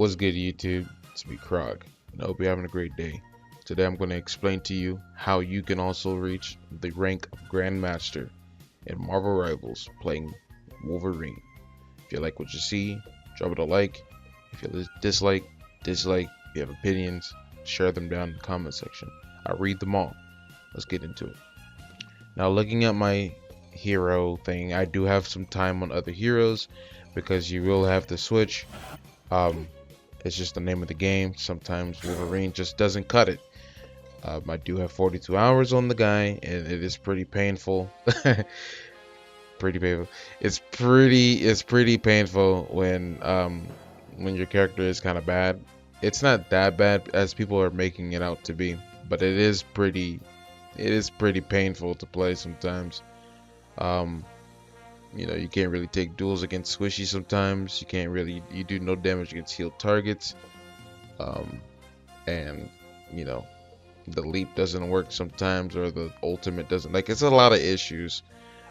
What's good, YouTube? It's me, Krog, and I hope you're having a great day. Today I'm going to explain to you how you can also reach the rank of Grandmaster in Marvel Rivals playing Wolverine. If you like what you see, drop it a like. If you dislike. If you have opinions, share them down in the comment section. I read them all. Let's get into it. Now, looking at my hero thing, I do have some time on other heroes because you will have to switch. It's just the name of the game. Sometimes Wolverine just doesn't cut it. I do have 42 hours on the guy, and it is pretty painful. Pretty painful. It's pretty painful when your character is kind of bad. It's not that bad as people are making it out to be, but it is pretty painful to play sometimes. You know, you can't really take duels against Squishy sometimes. You do no damage against healed targets. And you know, the leap doesn't work sometimes, or the ultimate doesn't. Like, it's a lot of issues.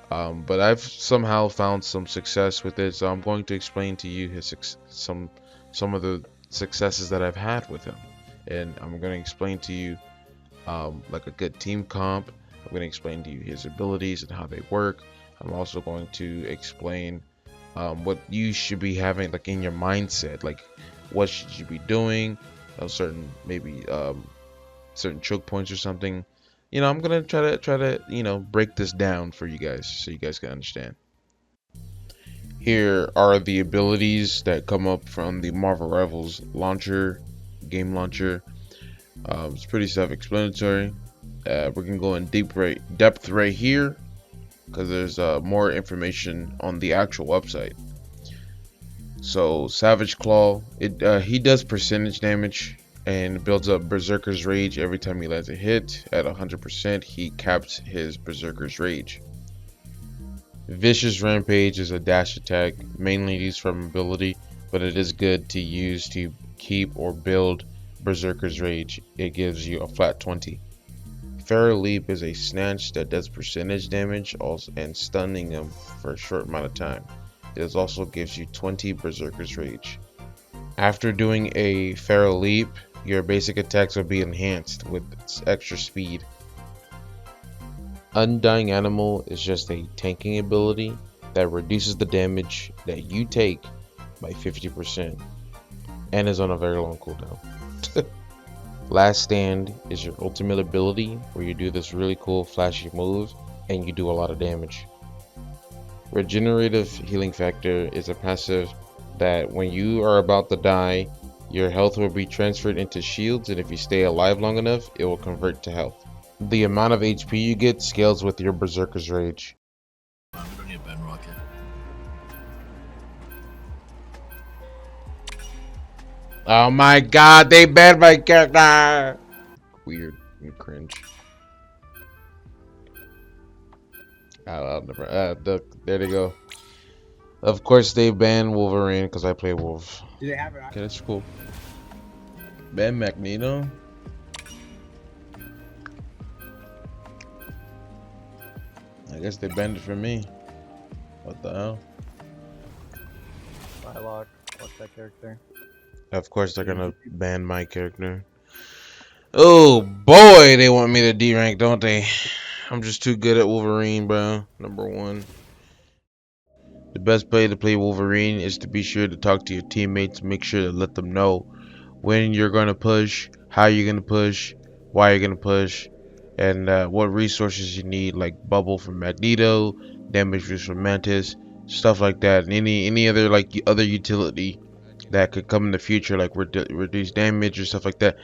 But I've somehow found some success with it, so I'm going to explain to you some of the successes that I've had with him, and I'm going to explain to you like a good team comp. I'm going to explain to you his abilities and how they work. I'm also going to explain what you should be having, like, in your mindset, like what should you be doing, certain choke points or something. You know, I'm gonna try to break this down for you guys so you guys can understand. Here are the abilities that come up from the Marvel Rivals launcher, game launcher. It's pretty self-explanatory. We're gonna go in depth right here, because there's more information on the actual website. So Savage Claw, he does percentage damage and builds up Berserker's Rage every time he lands a hit. At 100%, he caps his Berserker's Rage. Vicious Rampage is a dash attack, mainly used from ability, but it is good to use to keep or build Berserker's Rage. It gives you a flat 20. Feral Leap is a snatch that does percentage damage and stunning him for a short amount of time. It also gives you 20 Berserker's Rage. After doing a Feral Leap, your basic attacks will be enhanced with extra speed. Undying Animal is just a tanking ability that reduces the damage that you take by 50% and is on a very long cooldown. Last Stand is your ultimate ability where you do this really cool flashy move and you do a lot of damage. Regenerative Healing Factor is a passive that when you are about to die, your health will be transferred into shields, and if you stay alive long enough, it will convert to health. The amount of HP you get scales with your Berserker's Rage. We don't need a bedrock yet. Oh my god, they banned my character! Weird and cringe. I'll never. There they go. Of course, they banned Wolverine because I play Wolf. Do they have it? Okay, that's cool. Ban Magneto. I guess they banned it for me. What the hell? Psylocke, what's that character? Of course, they're gonna ban my character. Oh boy, they want me to D rank, don't they? I'm just too good at Wolverine, bro. Number one. The best way to play Wolverine is to be sure to talk to your teammates. Make sure to let them know when you're gonna push, how you're gonna push, why you're gonna push, and what resources you need, like bubble from Magneto, damage boost from Mantis, stuff like that, and any other other utility that could come in the future, like reduce damage or stuff like that.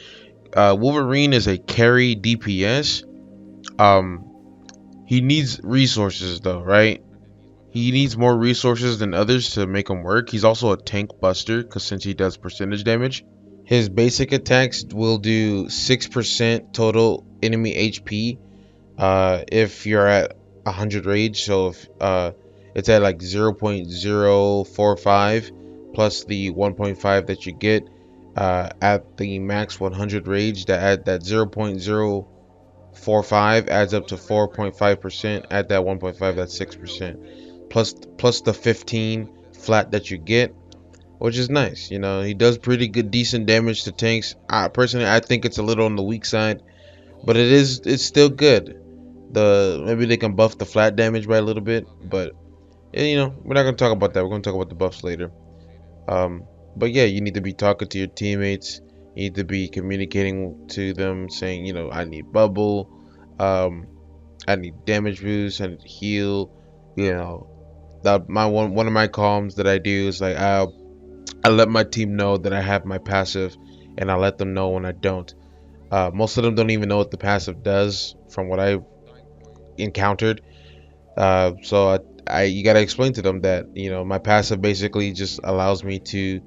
Wolverine is a carry DPS. He needs resources though, right? He needs more resources than others to make him work. He's also a tank buster because since he does percentage damage. His basic attacks will do 6% total enemy HP if you're at 100 rage. So if it's at like 0.045 plus the 1.5 that you get at the max 100 rage, that 0.045 adds up to 4.5%. At that 1.5, that's 6%. Plus the 15 flat that you get. which is nice. You know, he does pretty good, decent damage to tanks. Personally, I think it's a little on the weak side, but it's still good. Maybe they can buff the flat damage by a little bit, but you know, we're not gonna talk about that. We're gonna talk about the buffs later. Um, but yeah, you need to be talking to your teammates. You need to be communicating to them, saying, you know, I need bubble, um, I need damage boost, I need to heal. You know, that my one of my comms that I do is like I let my team know that I have my passive, and I let them know when I don't. Most of them don't even know what the passive does, from what I encountered. So you gotta explain to them that, you know, my passive basically just allows me to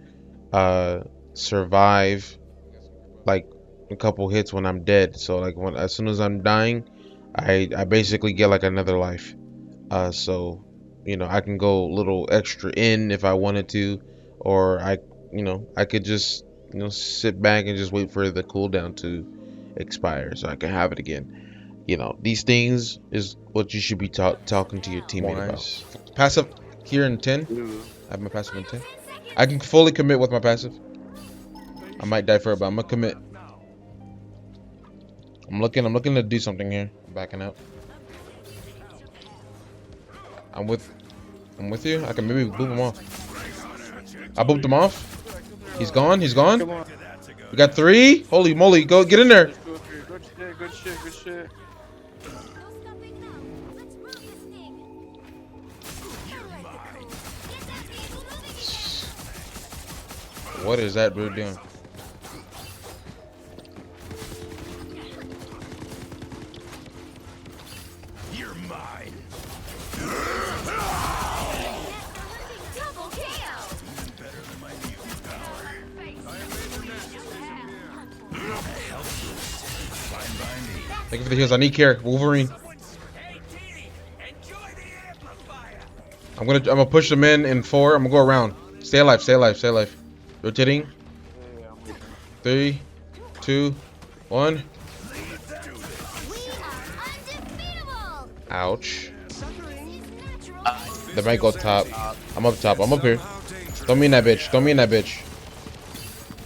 uh, survive like a couple hits when I'm dead. So like as soon as I'm dying, I basically get like another life. So you know, I can go a little extra in if I wanted to, or I could just, you know, sit back and just wait for the cooldown to expire so I can have it again. You know, these things is what you should be talking to your teammate about. Passive here in 10. I have my passive in 10. I can fully commit with my passive. I might die for it, but I'm gonna commit. I'm looking to do something here. I'm backing out. I'm with you. I can maybe boop him off. I booped him off. He's gone. He's gone. Come on. We got 3. Holy moly, go get in there. Let's go through. Good shit, good shit, good shit. What is that dude doing? You're mine. Better than my mutant power. Fine by me. Thank you for the heals. I need care. Wolverine. I'm gonna push them in 4. I'm gonna go around. Stay alive. Stay alive. Stay alive. Rotating. Yeah, I'm waiting. 3, 2, 1. Ouch. They might go top. I'm up top. I'm up here. Throw me in that bitch. Throw me in that bitch.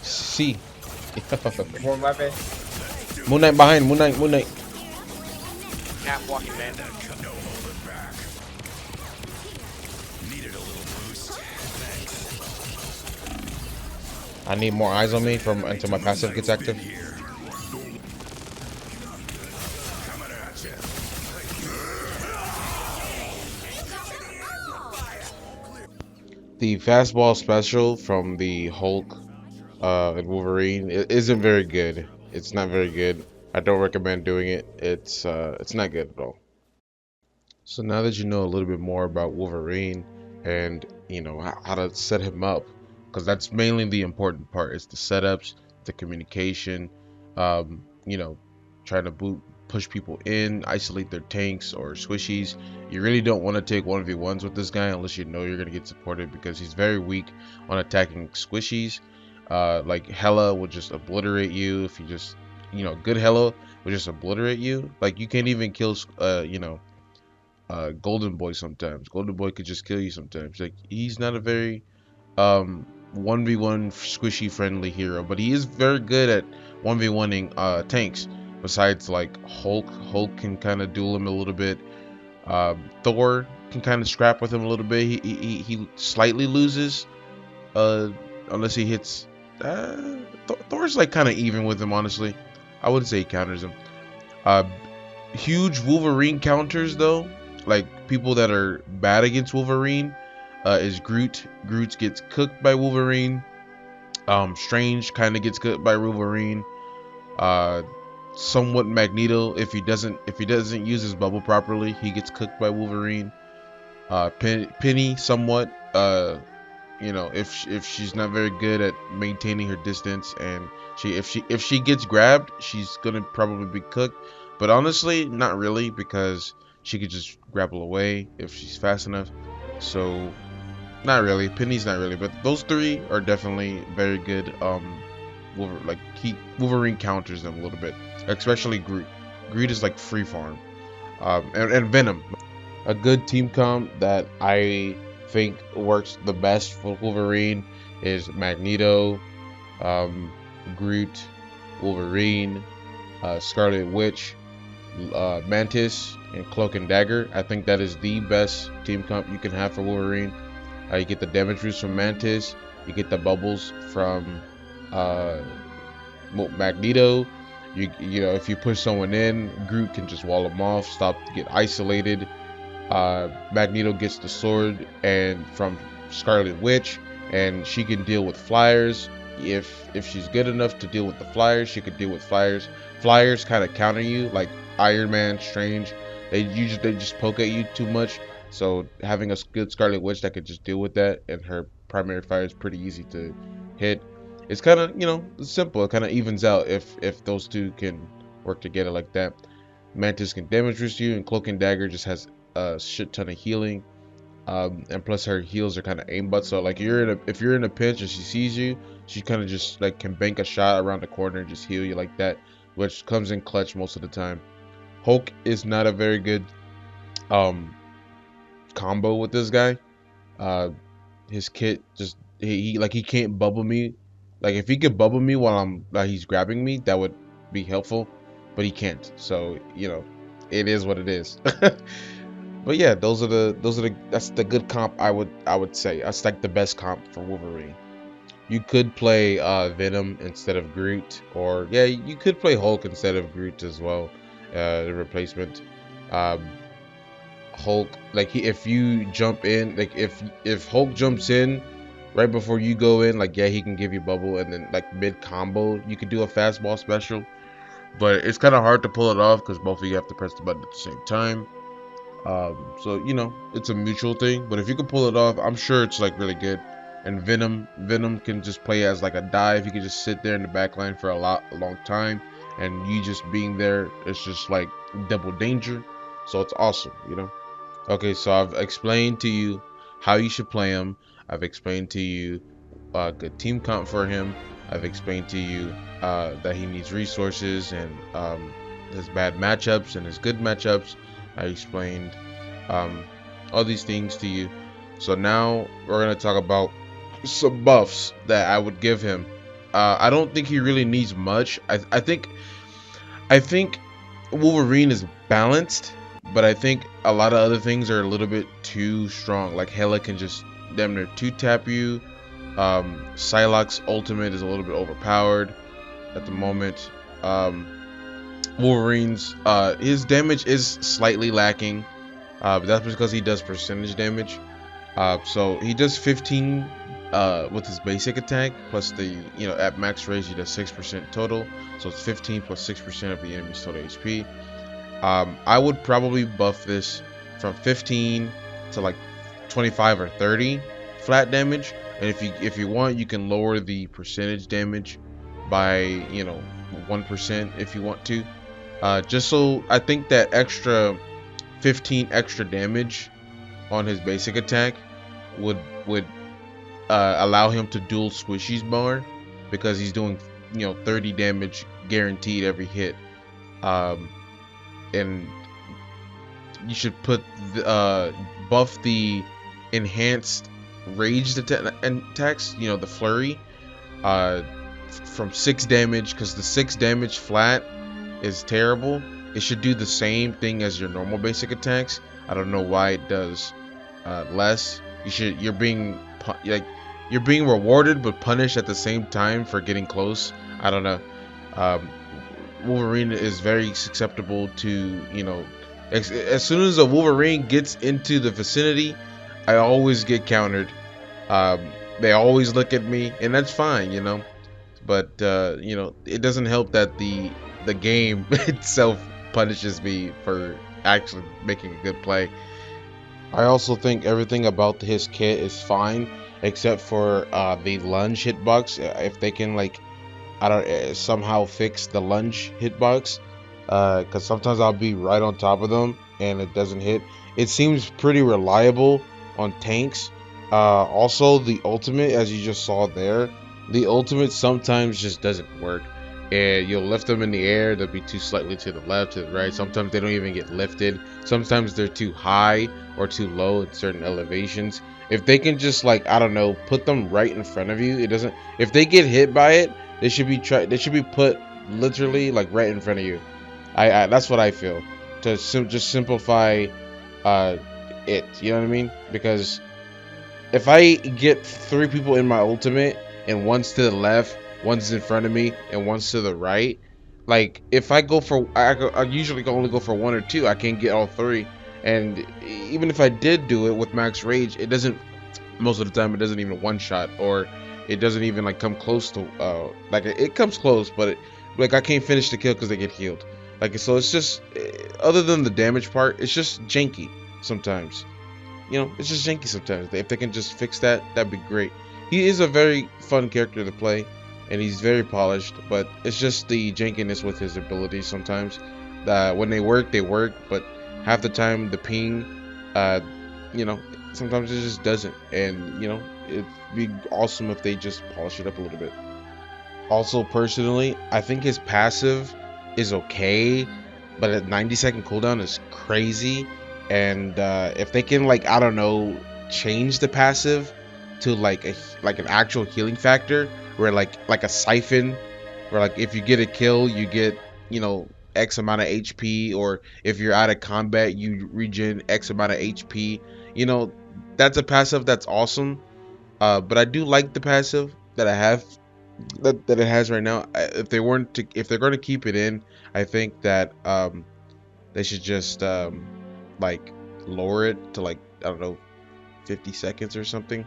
C. More weapon. Moon Knight behind. Moon Knight. Moon Knight. Half walking man. No holding back. Needed a little boost. I need more eyes on me until my passive gets active. Here. Coming at you. The fastball special from the Hulk and Wolverine isn't very good. It's not very good. I don't recommend doing it. It's not good at all. So now that you know a little bit more about Wolverine and you know how to set him up, because that's mainly the important part. It's the setups, the communication, you know, trying to push people in, isolate their tanks or squishies. You really don't want to take 1v1s with this guy unless you know you're gonna get supported, because he's very weak on attacking squishies. Like Hella will just obliterate you if you just, you know, good Hella will just obliterate you. Like you can't even kill, you know, Golden Boy sometimes. Golden Boy could just kill you sometimes. Like he's not a very 1v1 squishy friendly hero, but he is very good at 1v1ing tanks. Besides like Hulk can kind of duel him a little bit. Thor can kind of scrap with him a little bit. He slightly loses, unless he hits. Thor's like kind of even with him, honestly. I wouldn't say he counters him. Huge Wolverine counters though, like people that are bad against Wolverine, is Groot. Groot gets cooked by Wolverine. Strange kind of gets cooked by Wolverine. Somewhat Magneto, if he doesn't use his bubble properly, he gets cooked by Wolverine. Penny somewhat, you know, if she's not very good at maintaining her distance, and if she gets grabbed, she's gonna probably be cooked. But honestly, not really, because she could just grapple away if she's fast enough. So not really. Penny's not really, but those 3 are definitely very good. Wolverine counters them a little bit, especially Groot. Groot is like free farm. And Venom, a good team comp that I think works the best for Wolverine is Magneto, um, Groot, Wolverine, Scarlet Witch, Mantis, and Cloak and Dagger. I think that is the best team comp you can have for Wolverine. You get the damage boost from Mantis, you get the bubbles from uh, Magneto. You know, if you push someone in, Groot can just wall them off, stop, get isolated. Magneto gets the sword and from Scarlet Witch, and she can deal with flyers. If she's good enough to deal with the flyers, she could deal with flyers. Flyers kind of counter you, like Iron Man, Strange. They just poke at you too much. So having a good Scarlet Witch that could just deal with that, and her primary fire is pretty easy to hit. It's kind of, you know, simple. It kind of evens out if those two can work together like that. Mantis can damage boost you, and Cloak and Dagger just has a shit ton of healing, and plus her heals are kind of aimbot. So like if you're in a pinch and she sees you, she kind of just like can bank a shot around the corner and just heal you like that, which comes in clutch most of the time. Hulk is not a very good combo with this guy. Uh, his kit just he can't bubble me. Like if he could bubble me while he's grabbing me, that would be helpful, but he can't. So you know, it is what it is. But yeah, that's the good comp I would say. That's like the best comp for Wolverine. You could play Venom instead of Groot, or yeah, you could play Hulk instead of Groot as well. The replacement. Um, Hulk, like if you jump in, like if Hulk jumps in right before you go in, like yeah, he can give you bubble, and then like mid combo, you could do a fastball special. But it's kind of hard to pull it off because both of you have to press the button at the same time. So you know, it's a mutual thing. But if you can pull it off, I'm sure it's like really good. And Venom can just play as like a dive. He can just sit there in the back line for a long time, and you just being there, it's just like double danger. So it's awesome, you know. Okay, so I've explained to you how you should play him. I've explained to you good team comp for him. I've explained to you that he needs resources and his bad matchups and his good matchups. I explained all these things to you. So now we're gonna talk about some buffs that I would give him. I don't think he really needs much. I think Wolverine is balanced, but I think a lot of other things are a little bit too strong. Like Hela can just damn near two tap you. Psylocke's ultimate is a little bit overpowered at the moment. Wolverine's his damage is slightly lacking, but that's because he does percentage damage. So he does 15 with his basic attack, plus the, you know, at max range he does 6% total, so it's 15 plus 6% of the enemy's total HP. I would probably buff this from 15 to like 25 or 30 flat damage, and if you want, you can lower the percentage damage by, you know, 1% if you want to. Just so I think that extra 15 extra damage on his basic attack would allow him to dual squishies more, because he's doing, you know, 30 damage guaranteed every hit. And you should put buff the enhanced raged attacks, you know, the flurry, from 6 damage, because the 6 damage flat is terrible. It should do the same thing as your normal basic attacks. I don't know why it does less. You're being rewarded but punished at the same time for getting close. I don't know. Wolverine is very susceptible to, you know, as soon as a Wolverine gets into the vicinity, I always get countered. They always look at me, and that's fine, you know. But you know, it doesn't help that the game itself punishes me for actually making a good play. I also think everything about his kit is fine, except for the lunge hitbox. If they can, like, I don't somehow fix the lunge hitbox, because sometimes I'll be right on top of them and it doesn't hit. It seems pretty reliable on tanks. Also, the ultimate, as you just saw there, the ultimate sometimes just doesn't work. And you'll lift them in the air, they'll be too slightly to the left, to the right. Sometimes they don't even get lifted. Sometimes they're too high or too low at certain elevations, If they can just like, I don't know, put them right in front of you, it doesn't. If they get hit by it, they should be They should be put literally like right in front of you. That's what I feel. To just simplify, uh, it. You know what I mean? Because if I get 3 people in my ultimate and one's to the left, one's in front of me, and one's to the right, like if I go for, I usually only go for 1 or 2. I can't get all 3, and even if I did do it with max rage, it doesn't. Most of the time, it doesn't even one shot, or it doesn't even like come close to. Like it comes close, but like I can't finish the kill because they get healed. Like so, it's just other than the damage part, it's just janky sometimes. It's just janky sometimes. If they can just fix that, that'd be great. He is a very fun character to play, and he's very polished, but it's just the jankiness with his abilities sometimes. When they work, but half the time the ping, uh, you know, sometimes it just doesn't. And, it'd be awesome if they just polish it up a little bit. Also, personally, I think his passive is okay, but a 90-second cooldown is crazy. And if they can, like, I don't know, change the passive to like an actual healing factor, where like a siphon, where like if you get a kill, you get X amount of HP, or if you're out of combat, you regen X amount of HP. You know, that's a passive that's awesome. But I do like the passive that I have that it has right now. If they're going to keep it in, I think that they should just like lower it to, like, I don't know, 50 seconds or something,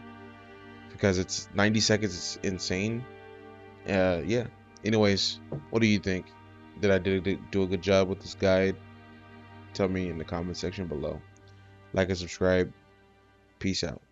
because it's 90 seconds. It's insane. Yeah. Anyways, what do you think? Did I do a good job with this guide? Tell me in the comment section below. Like and subscribe. Peace out.